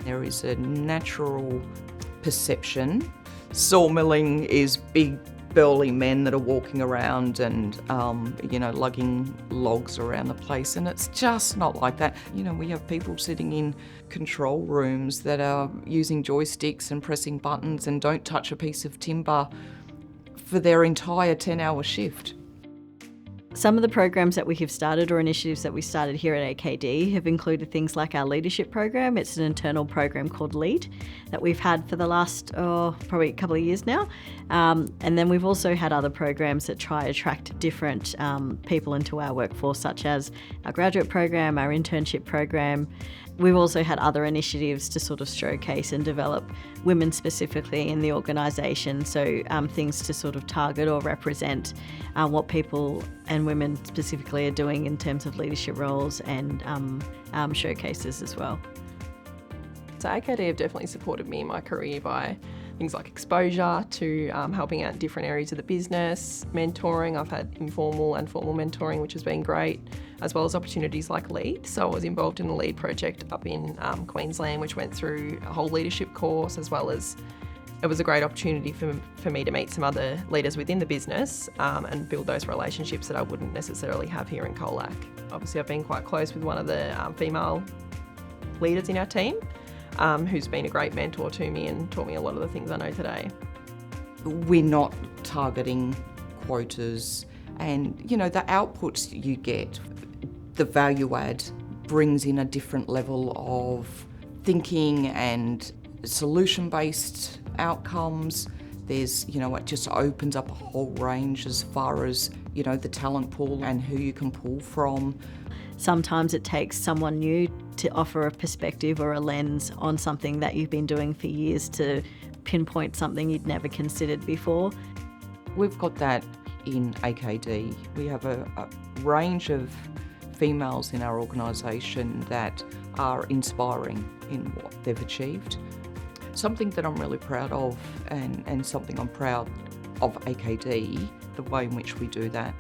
There is a natural perception. Sawmilling is big, burly men that are walking around and, lugging logs around the place, and it's just not like that. We have people sitting in control rooms that are using joysticks and pressing buttons and don't touch a piece of timber for their entire 10-hour shift. Some of the programs that we have started or initiatives that we started here at AKD have included things like our leadership program. It's an internal program called LEAD that we've had for the last probably a couple of years now. And then we've also had other programs that try to attract different people into our workforce, such as our graduate program, our internship program. We've also had other initiatives to sort of showcase and develop women specifically in the organisation, so things to sort of target or represent what people and women specifically are doing in terms of leadership roles and showcases as well. So AKD have definitely supported me in my career by things like exposure to helping out in different areas of the business, mentoring. I've had informal and formal mentoring, which has been great, as well as opportunities like LEAD. So I was involved in the LEAD project up in Queensland, which went through a whole leadership course, as well as it was a great opportunity for me to meet some other leaders within the business and build those relationships that I wouldn't necessarily have here in Colac. Obviously, I've been quite close with one of the female leaders in our team, who's been a great mentor to me and taught me a lot of the things I know today. We're not targeting quotas, and the outputs you get, the value add brings in a different level of thinking and solution-based outcomes. There's, it just opens up a whole range as far as, the talent pool and who you can pull from. Sometimes it takes someone new to offer a perspective or a lens on something that you've been doing for years to pinpoint something you'd never considered before. We've got that in AKD. We have a range of females in our organisation that are inspiring in what they've achieved. Something that I'm really proud of and something I'm proud of AKD, the way in which we do that.